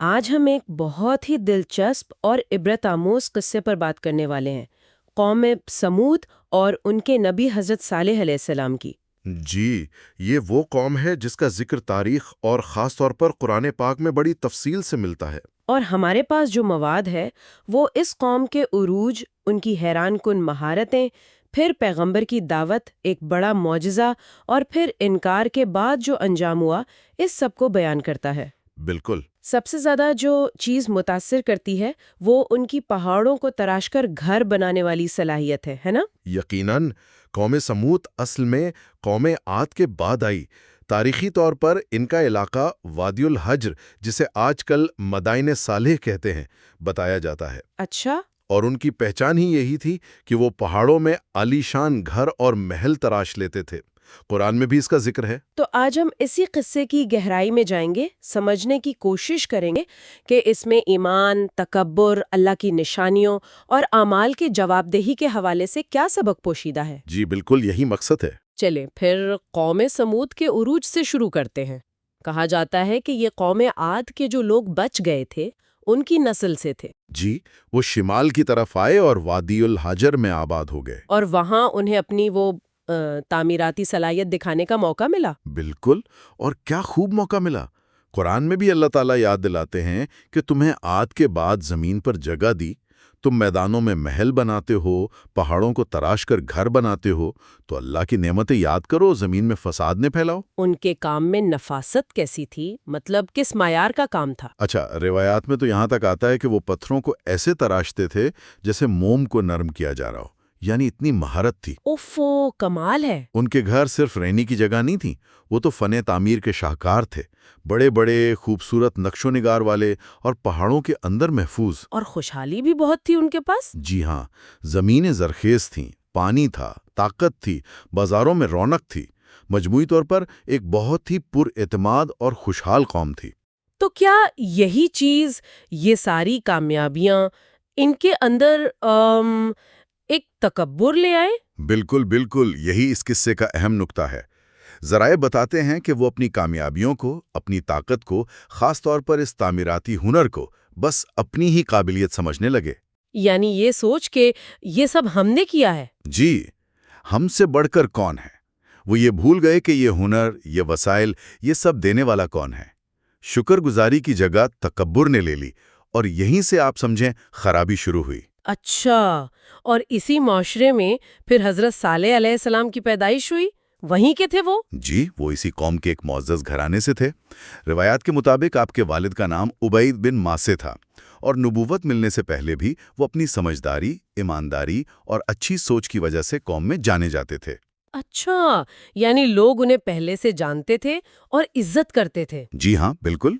آج ہم ایک بہت ہی دلچسپ اور عبرت آموز قصے پر بات کرنے والے ہیں، قوم سمود اور ان کے نبی حضرت صالح علیہ السلام کی۔ جی، یہ وہ قوم ہے جس کا ذکر تاریخ اور خاص طور پر قرآن پاک میں بڑی تفصیل سے ملتا ہے۔ اور ہمارے پاس جو مواد ہے وہ اس قوم کے عروج، ان کی حیران کن مہارتیں، پھر پیغمبر کی دعوت، ایک بڑا معجزہ، اور پھر انکار کے بعد جو انجام ہوا، اس سب کو بیان کرتا ہے۔ بالکل۔ سب سے زیادہ جو چیز متاثر کرتی ہے وہ ان کی پہاڑوں کو تراش کر گھر بنانے والی صلاحیت ہے نا؟ یقیناً قوم سمود اصل میں قوم عاد کے بعد آئی۔ تاریخی طور پر ان کا علاقہ وادی الحجر، جسے آج کل مدائن صالح کہتے ہیں، بتایا جاتا ہے۔ اچھا۔ اور ان کی پہچان ہی یہی تھی کہ وہ پہاڑوں میں عالیشان گھر اور محل تراش لیتے تھے۔ قرآن میں بھی اس کا ذکر ہے۔ تو آج ہم اسی قصے کی گہرائی میں جائیں گے، سمجھنے کی کوشش کریں گے کہ اس میں ایمان، تکبر، اللہ کی نشانیوں اور اعمال کی جواب دہی کے حوالے سے کیا سبق پوشیدہ ہے۔ جی بالکل، یہی مقصد ہے۔ چلیں پھر قوم سمود کے عروج سے شروع کرتے ہیں۔ کہا جاتا ہے کہ یہ قوم عاد کے جو لوگ بچ گئے تھے ان کی نسل سے تھے۔ جی، وہ شمال کی طرف آئے اور وادی الحجر میں آباد ہو گئے۔ اور وہاں انہیں اپنی وہ تعمیراتی صلاحیت دکھانے کا موقع ملا۔ بالکل، اور کیا خوب موقع ملا۔ قرآن میں بھی اللہ تعالیٰ یاد دلاتے ہیں کہ تمہیں عاد کے بعد زمین پر جگہ دی، تم میدانوں میں محل بناتے ہو، پہاڑوں کو تراش کر گھر بناتے ہو، تو اللہ کی نعمتیں یاد کرو، زمین میں فساد نہ پھیلاؤ۔ ان کے کام میں نفاست کیسی تھی؟ مطلب کس معیار کا کام تھا؟ اچھا، روایات میں تو یہاں تک آتا ہے کہ وہ پتھروں کو ایسے تراشتے تھے جیسے موم کو نرم کیا جا رہا ہو، یعنی اتنی مہارت تھی۔ اوفو، کمال ہے۔ ان کے گھر صرف رہنے کی جگہ نہیں تھی، وہ تو فن تعمیر کے شاہکار تھے، بڑے بڑے خوبصورت نقش و نگار والے اور پہاڑوں کے اندر محفوظ۔ اور خوشحالی بھی بہت تھی ان کے پاس۔ جی ہاں، زمینیں زرخیز تھیں، پانی تھا، طاقت تھی، بازاروں میں رونق تھی۔ مجموعی طور پر ایک بہت ہی پر اعتماد اور خوشحال قوم تھی۔ تو کیا یہی چیز، یہ ساری کامیابیاں ان کے اندر ایک تکبر لے آئے؟ بالکل بالکل، یہی اس قصے کا اہم نقطہ ہے۔ ذرائع بتاتے ہیں کہ وہ اپنی کامیابیوں کو، اپنی طاقت کو، خاص طور پر اس تعمیراتی ہنر کو بس اپنی ہی قابلیت سمجھنے لگے۔ یعنی یہ سوچ کے یہ سب ہم نے کیا ہے۔ جی، ہم سے بڑھ کر کون ہے؟ وہ یہ بھول گئے کہ یہ ہنر، یہ وسائل، یہ سب دینے والا کون ہے۔ شکر گزاری کی جگہ تکبر نے لے لی، اور یہیں سے آپ سمجھیں خرابی شروع ہوئی۔ اچھا، اور اسی معاشرے میں پھر حضرت صالح علیہ السلام کی پیدائش ہوئی؟ وہیں کے تھے وہ؟ جی، وہ اسی قوم کے ایک معزز گھرانے سے تھے۔ روایات کے مطابق آپ کے والد کا نام عبید بن ماسے تھا، اور نبوت ملنے سے پہلے بھی وہ اپنی سمجھداری، ایمانداری اور اچھی سوچ کی وجہ سے قوم میں جانے جاتے تھے۔ اچھا، یعنی لوگ انہیں پہلے سے جانتے تھے اور عزت کرتے تھے۔ جی ہاں، بالکل،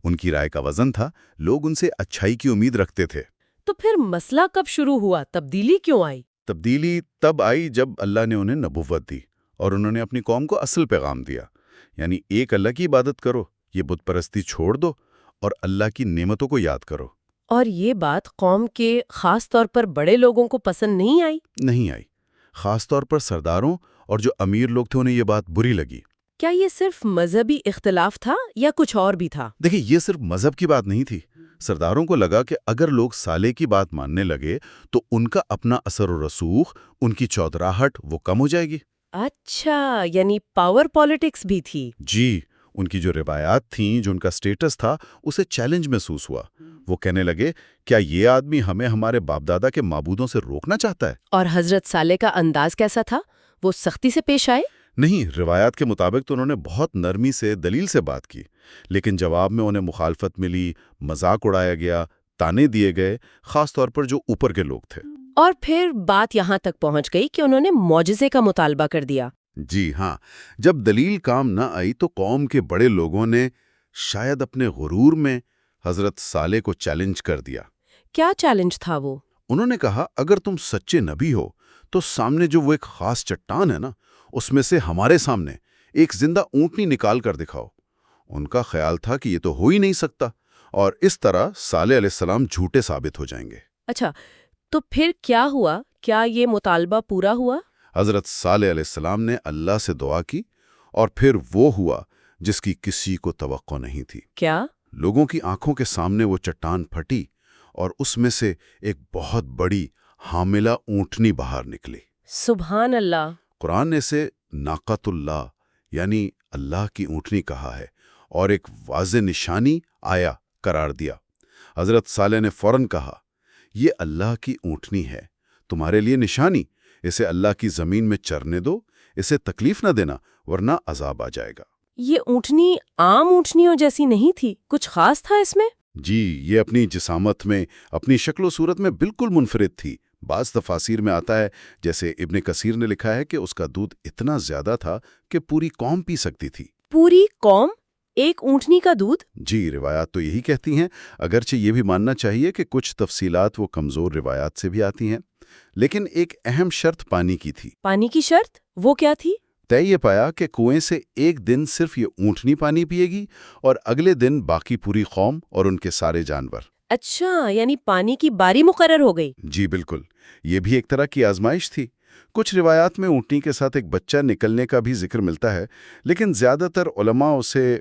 ان کی رائے کا وزن تھا، لوگ ان سے اچھائی کی امید رکھتے تھے۔ تو پھر مسئلہ کب شروع ہوا؟ تبدیلی کیوں آئی؟ تبدیلی تب آئی جب اللہ نے انہیں نبوت دی اور انہوں نے اپنی قوم کو اصل پیغام دیا، یعنی ایک اللہ کی عبادت کرو، یہ بت پرستی چھوڑ دو اور اللہ کی نعمتوں کو یاد کرو۔ اور یہ بات قوم کے خاص طور پر بڑے لوگوں کو پسند نہیں آئی؟ نہیں آئی، خاص طور پر سرداروں اور جو امیر لوگ تھے انہیں یہ بات بری لگی۔ کیا یہ صرف مذہبی اختلاف تھا یا کچھ اور بھی تھا؟ دیکھیں، یہ صرف مذہب کی بات نہیں تھی۔ سرداروں کو لگا کہ اگر لوگ صالح کی بات ماننے لگے تو ان کا اپنا اثر و رسوخ، ان کی چودراہٹ وہ کم ہو جائے گی۔ اچھا، یعنی پاور پالیٹکس بھی تھی۔ جی، ان کی جو روایات تھیں، جو ان کا سٹیٹس تھا، اسے چیلنج محسوس ہوا۔ وہ کہنے لگے، کیا یہ آدمی ہمیں ہمارے باپ دادا کے معبودوں سے روکنا چاہتا ہے؟ اور حضرت صالح کا انداز کیسا تھا؟ وہ سختی سے پیش آئے؟ نہیں، روایات کے مطابق تو انہوں نے بہت نرمی سے، دلیل سے بات کی، لیکن جواب میں انہیں مخالفت ملی، مذاق اڑایا گیا، تانے دیے گئے، خاص طور پر جو اوپر کے لوگ تھے۔ اور پھر بات یہاں تک پہنچ گئی کہ انہوں نے معجزے کا مطالبہ کر دیا۔ جی ہاں، جب دلیل کام نہ آئی تو قوم کے بڑے لوگوں نے شاید اپنے غرور میں حضرت صالح کو چیلنج کر دیا۔ کیا چیلنج تھا وہ؟ انہوں نے کہا، اگر تم سچے نبی ہو تو سامنے جو وہ ایک خاص چٹان ہے نا، اس میں سے ہمارے سامنے ایک زندہ اونٹنی نکال کر دکھاؤ۔ ان کا خیال تھا کہ یہ تو ہو ہی نہیں سکتا، اور اس طرح صالح علیہ السلام جھوٹے ثابت ہو جائیں گے۔ اچھا، تو پھر کیا ہوا؟ کیا یہ مطالبہ پورا ہوا؟ حضرت صالح علیہ السلام نے اللہ سے دعا کی، اور پھر وہ ہوا جس کی کسی کو توقع نہیں تھی۔ کیا؟ لوگوں کی آنکھوں کے سامنے وہ چٹان پھٹی اور اس میں سے ایک بہت بڑی حاملہ اونٹنی باہر نکلی۔ سبحان اللہ! قرآن نے اسے ناقۃ اللہ یعنی اللہ کی اونٹنی کہا ہے اور ایک واضح نشانی آیا قرار دیا۔ حضرت صالح نے فوراً کہا، یہ اللہ کی اونٹنی ہے، تمہارے لیے نشانی، اسے اللہ کی زمین میں چرنے دو، اسے تکلیف نہ دینا ورنہ عذاب آ جائے گا۔ یہ اونٹنی عام اونٹنیوں جیسی نہیں تھی، کچھ خاص تھا اس میں؟ جی، یہ اپنی جسامت میں، اپنی شکل و صورت میں بالکل منفرد تھی۔ بعض تفاسیر میں آتا ہے، جیسے ابن کثیر نے لکھا ہے، کہ اس کا دودھ اتنا زیادہ تھا کہ پوری قوم پی سکتی تھی۔ پوری قوم ایک اونٹنی کا دودھ؟ جی، روایات تو یہی کہتی ہیں، اگرچہ یہ بھی ماننا چاہیے کہ کچھ تفصیلات وہ کمزور روایات سے بھی آتی ہیں، لیکن ایک اہم شرط پانی کی تھی۔ پانی کی شرط؟ وہ کیا تھی؟ طے یہ پایا کہ کنویں سے ایک دن صرف یہ اونٹنی پانی پیے گی اور اگلے دن باقی پوری قوم اور ان کے سارے جانور۔ اچھا، یعنی پانی کی باری مقرر ہو گئی؟ جی بالکل، یہ بھی ایک طرح کی آزمائش تھی۔ کچھ روایات میں اونٹنی کے ساتھ ایک بچہ نکلنے کا بھی ذکر ملتا ہے، لیکن زیادہ تر علماء اسے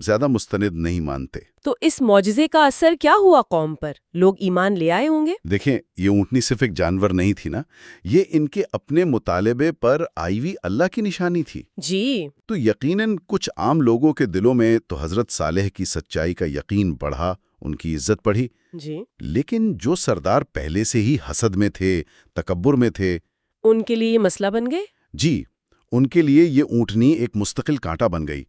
زیادہ مستند نہیں مانتے۔ تو اس معجزے کا اثر کیا ہوا قوم پر؟ لوگ ایمان لے آئے ہوں گے؟ دیکھیں، یہ اونٹنی صرف ایک جانور نہیں تھی نا، یہ ان کے اپنے مطالبے پر آئی ہوئی اللہ کی نشانی تھی۔ جی۔ تو یقیناً کچھ عام لوگوں کے دلوں میں تو حضرت صالح کی سچائی کا یقین بڑھا، ان کی عزت بڑھی۔ جی۔ لیکن جو سردار پہلے سے ہی حسد میں تھے، تکبر میں تھے، ان کے لیے یہ مسئلہ بن گئے؟ جی، ان کے لیے یہ اونٹنی ایک مستقل کانٹا بن گئی۔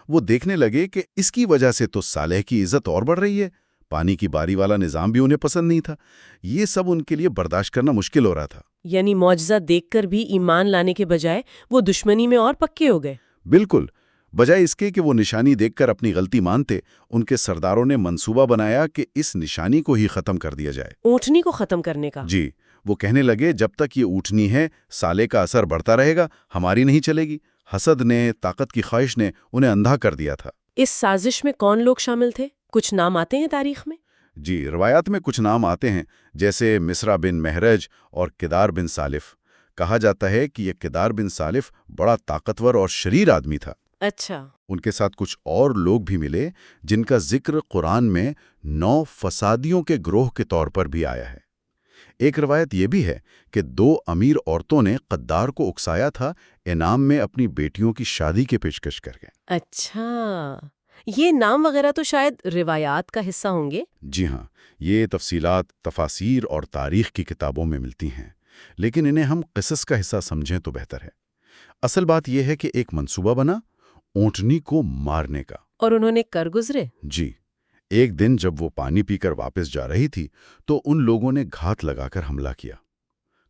وہ دیکھنے لگے کہ اس کی وجہ سے تو صالح کی عزت اور بڑھ رہی ہے، پانی کی باری والا نظام بھی انہیں پسند نہیں تھا، یہ سب ان کے لیے برداشت کرنا مشکل ہو رہا تھا۔ یعنی معجزہ دیکھ کر بھی ایمان لانے کے بجائے وہ دشمنی میں اور پکے ہو گئے؟ بالکل، بجائے اس کے کہ وہ نشانی دیکھ کر اپنی غلطی مانتے، ان کے سرداروں نے منصوبہ بنایا کہ اس نشانی کو ہی ختم کر دیا جائے۔ اونٹنی کو ختم کرنے کا؟ جی، وہ کہنے لگے جب تک یہ اونٹنی ہے صالح کا اثر بڑھتا رہے گا، ہماری نہیں چلے گی۔ حسد نے، طاقت کی خواہش نے انہیں اندھا کر دیا تھا۔ اس سازش میں کون لوگ شامل تھے؟ کچھ نام آتے ہیں تاریخ میں؟ جی، روایات میں کچھ نام آتے ہیں، جیسے مصرع بن مہرج اور کدار بن سالف۔ کہا جاتا ہے کہ یہ کدار بن سالف بڑا طاقتور اور شریر آدمی تھا۔ اچھا۔ ان کے ساتھ کچھ اور لوگ بھی ملے جن کا ذکر قرآن میں 9 فسادیوں کے گروہ کے طور پر بھی آیا ہے۔ ایک روایت یہ بھی ہے کہ 2 امیر عورتوں نے قدار کو اکسایا تھا، انعام میں اپنی بیٹیوں کی شادی کی پیشکش کر کے۔ اچھا، یہ نام وغیرہ تو شاید روایات کا حصہ ہوں گے؟ جی ہاں، یہ تفصیلات تفاسیر اور تاریخ کی کتابوں میں ملتی ہیں، لیکن انہیں ہم قصص کا حصہ سمجھیں تو بہتر ہے۔ اصل بات یہ ہے کہ ایک منصوبہ بنا اونٹنی کو مارنے کا، اور انہوں نے کر گزرے؟ جی، ایک دن جب وہ پانی پی کر واپس جا رہی تھی تو ان لوگوں نے گھات لگا کر حملہ کیا۔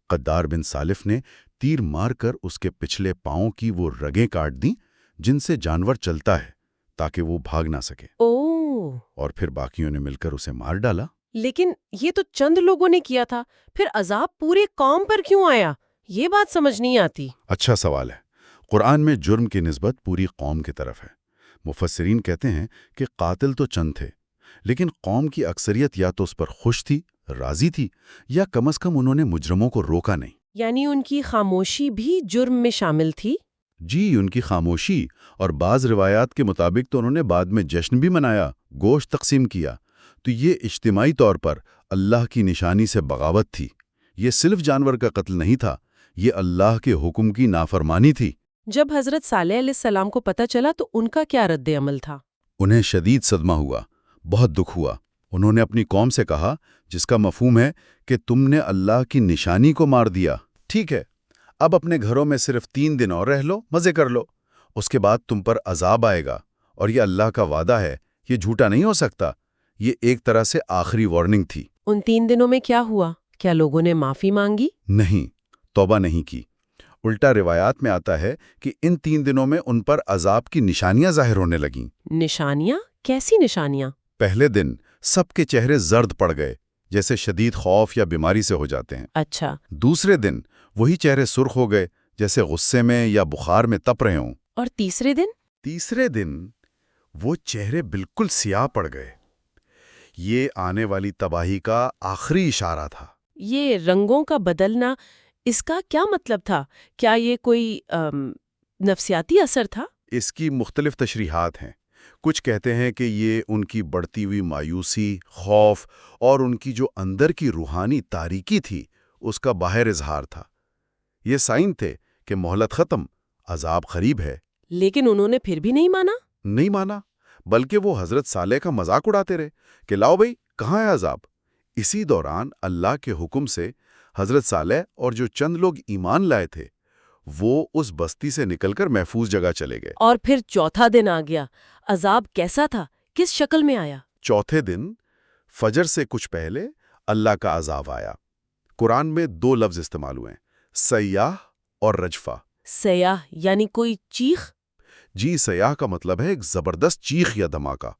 قدار بن سالف نے تیر مار کر اس کے پچھلے پاؤں کی وہ رگیں کاٹ دیں جن سے جانور چلتا ہے تاکہ وہ بھاگ نہ سکے، اور پھر باقیوں نے مل کر اسے مار ڈالا۔ لیکن یہ تو چند لوگوں نے کیا تھا، پھر عذاب پورے قوم پر کیوں آیا؟ یہ بات سمجھ نہیں آتی۔ اچھا سوال ہے۔ قرآن میں جرم کی نسبت پوری قوم کی طرف ہے۔ مفسرین کہتے ہیں کہ قاتل تو چند تھے، لیکن قوم کی اکثریت یا تو اس پر خوش تھی، راضی تھی، یا کم از کم انہوں نے مجرموں کو روکا نہیں۔ یعنی ان کی خاموشی بھی جرم میں شامل تھی؟ جی، ان کی خاموشی، اور بعض روایات کے مطابق تو انہوں نے بعد میں جشن بھی منایا، گوشت تقسیم کیا۔ تو یہ اجتماعی طور پر اللہ کی نشانی سے بغاوت تھی۔ یہ صرف جانور کا قتل نہیں تھا، یہ اللہ کے حکم کی نافرمانی تھی۔ جب حضرت صالح علیہ السلام کو پتہ چلا تو ان کا کیا رد عمل تھا؟ انہیں شدید صدمہ ہوا، بہت دکھ ہوا۔ انہوں نے اپنی قوم سے کہا، جس کا مفہوم ہے کہ تم نے اللہ کی نشانی کو مار دیا۔ ٹھیک ہے، اب اپنے گھروں میں صرف 3 دن اور رہ لو، مزے کر لو، اس کے بعد تم پر عذاب آئے گا، اور یہ اللہ کا وعدہ ہے، یہ جھوٹا نہیں ہو سکتا۔ یہ ایک طرح سے آخری وارننگ تھی۔ ان 3 دنوں میں کیا ہوا؟ کیا لوگوں نے معافی مانگی؟ نہیں، توبہ نہیں کی۔ الٹا روایات میں آتا ہے کہ ان 3 دنوں میں ان پر عذاب کی نشانیاں ظاہر ہونے لگیں۔ نشانیاں؟ کیسی نشانیاں؟ پہلے دن سب کے چہرے زرد پڑ گئے، جیسے شدید خوف یا بیماری سے ہو جاتے ہیں۔ اچھا۔ دوسرے دن وہی چہرے سرخ ہو گئے، جیسے غصے میں یا بخار میں تپ رہے ہوں۔ اور تیسرے دن؟ تیسرے دن وہ چہرے بالکل سیاہ پڑ گئے۔ یہ آنے والی تباہی کا آخری اشارہ تھا۔ یہ رنگوں کا بدلنا، اس کا کیا مطلب تھا؟ کیا یہ کوئی نفسیاتی اثر تھا؟ اس کی مختلف تشریحات ہیں۔ کچھ کہتے ہیں کہ یہ ان کی بڑھتی ہوئی مایوسی، خوف اور ان کی جو اندر کی روحانی تاریکی تھی اس کا باہر اظہار تھا۔ یہ سائن تھے کہ مہلت ختم، عذاب قریب ہے۔ لیکن انہوں نے پھر بھی نہیں مانا؟ نہیں مانا، بلکہ وہ حضرت صالح کا مذاق اڑاتے رہے کہ لاؤ بھئی کہاں ہے عذاب۔ اسی دوران اللہ کے حکم سے حضرت صالح اور جو چند لوگ ایمان لائے تھے وہ اس بستی سے نکل کر محفوظ جگہ چلے گئے۔ اور پھر چوتھا دن آ گیا، عذاب کیسا تھا؟ کس شکل میں آیا؟ چوتھے دن فجر سے کچھ پہلے اللہ کا عذاب آیا۔ قرآن میں 2 لفظ استعمال ہوئے ہیں، سیاح اور رجفہ۔ سیاح یعنی کوئی چیخ؟ جی، سیاح کا مطلب ہے ایک زبردست چیخ یا دھماکہ،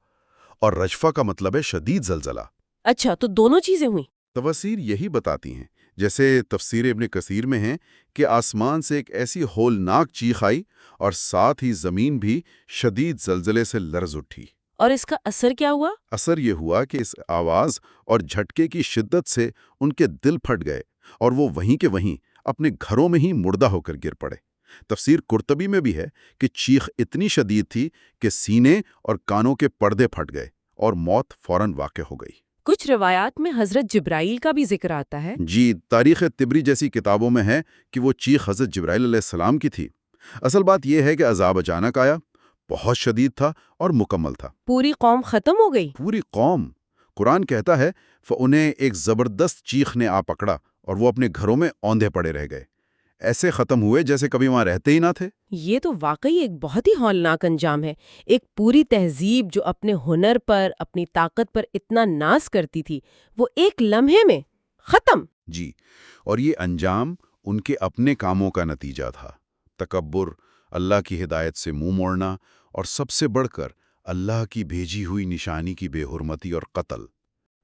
اور رجفہ کا مطلب ہے شدید زلزلہ۔ اچھا، تو دونوں چیزیں ہوئیں؟ تفاسیر یہی بتاتی ہیں، جیسے تفسیر ابن کثیر میں ہیں کہ آسمان سے ایک ایسی ہولناک چیخ آئی اور ساتھ ہی زمین بھی شدید زلزلے سے لرز اٹھی۔ اور اس کا اثر کیا ہوا؟ اثر یہ ہوا کہ اس آواز اور جھٹکے کی شدت سے ان کے دل پھٹ گئے اور وہ وہیں کے وہیں اپنے گھروں میں ہی مردہ ہو کر گر پڑے۔ تفسیر قرطبی میں بھی ہے کہ چیخ اتنی شدید تھی کہ سینے اور کانوں کے پردے پھٹ گئے اور موت فوراً واقع ہو گئی۔ کچھ روایات میں حضرت جبرائیل کا بھی ذکر آتا ہے۔ جی، تاریخ طبری جیسی کتابوں میں ہے کہ وہ چیخ حضرت جبرائیل علیہ السلام کی تھی۔ اصل بات یہ ہے کہ عذاب اچانک آیا، بہت شدید تھا اور مکمل تھا۔ پوری قوم ختم ہو گئی؟ پوری قوم، قرآن کہتا ہے انہیں ایک زبردست چیخ نے آ پکڑا اور وہ اپنے گھروں میں اوندھے پڑے رہ گئے، ایسے ختم ہوئے جیسے کبھی وہاں رہتے ہی نہ تھے۔ یہ تو واقعی ایک بہت ہی ہولناک انجام ہے۔ ایک پوری تہذیب جو اپنے ہنر پر، اپنی طاقت پر اتنا ناز کرتی تھی، وہ ایک لمحے میں ختم۔ جی، اور یہ انجام ان کے اپنے کاموں کا نتیجہ تھا۔ تکبر، اللہ کی ہدایت سے منہ موڑنا، اور سب سے بڑھ کر اللہ کی بھیجی ہوئی نشانی کی بے حرمتی اور قتل۔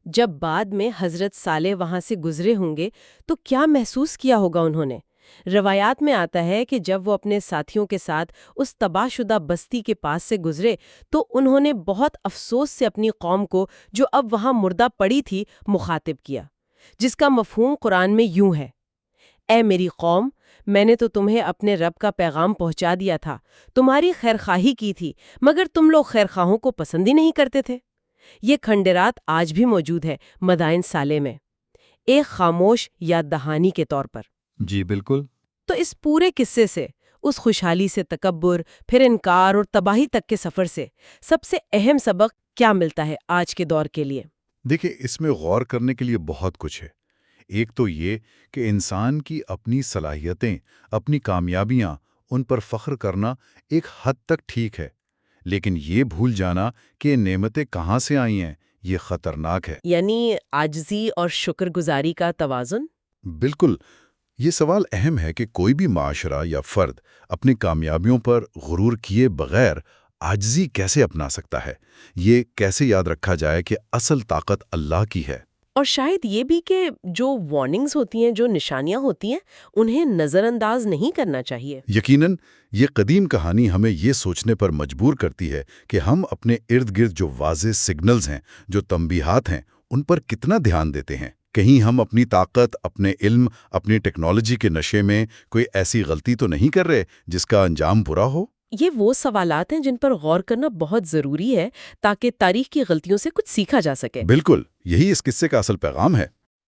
جب بعد میں حضرت صالح وہاں سے گزرے ہوں گے تو کیا محسوس کیا ہوگا انہوں نے؟ روایات میں آتا ہے کہ جب وہ اپنے ساتھیوں کے ساتھ اس تباہ شدہ بستی کے پاس سے گزرے تو انہوں نے بہت افسوس سے اپنی قوم کو، جو اب وہاں مردہ پڑی تھی، مخاطب کیا، جس کا مفہوم قرآن میں یوں ہے: اے میری قوم، میں نے تو تمہیں اپنے رب کا پیغام پہنچا دیا تھا، تمہاری خیرخواہی کی تھی، مگر تم لوگ خیرخواہوں کو پسند ہی نہیں کرتے تھے۔ یہ کھنڈرات آج بھی موجود ہے مدائن صالح میں، ایک خاموش یاد دہانی کے طور پر۔ جی بالکل۔ تو اس پورے قصے سے، اس خوشحالی سے تکبر، پھر انکار اور تباہی تک کے سفر سے سب سے اہم سبق کیا ملتا ہے آج کے دور کے لیے؟ دیکھیں، اس میں غور کرنے کے لیے بہت کچھ ہے۔ ایک تو یہ کہ انسان کی اپنی صلاحیتیں، اپنی کامیابیاں، ان پر فخر کرنا ایک حد تک ٹھیک ہے، لیکن یہ بھول جانا کہ یہ نعمتیں کہاں سے آئی ہیں، یہ خطرناک ہے۔ یعنی عاجزی اور شکر گزاری کا توازن؟ بالکل۔ یہ سوال اہم ہے کہ کوئی بھی معاشرہ یا فرد اپنی کامیابیوں پر غرور کیے بغیر عاجزی کیسے اپنا سکتا ہے؟ یہ کیسے یاد رکھا جائے کہ اصل طاقت اللہ کی ہے؟ اور شاید یہ بھی کہ جو وارننگز ہوتی ہیں، جو نشانیاں ہوتی ہیں، انہیں نظر انداز نہیں کرنا چاہیے۔ یقیناً یہ قدیم کہانی ہمیں یہ سوچنے پر مجبور کرتی ہے کہ ہم اپنے ارد گرد جو واضح سگنلز ہیں، جو تنبیہات ہیں، ان پر کتنا دھیان دیتے ہیں۔ کہیں ہم اپنی طاقت، اپنے علم، اپنی ٹیکنالوجی کے نشے میں کوئی ایسی غلطی تو نہیں کر رہے جس کا انجام برا ہو؟ یہ وہ سوالات ہیں جن پر غور کرنا بہت ضروری ہے تاکہ تاریخ کی غلطیوں سے کچھ سیکھا جا سکے۔ بالکل، یہی اس قصے کا اصل پیغام ہے۔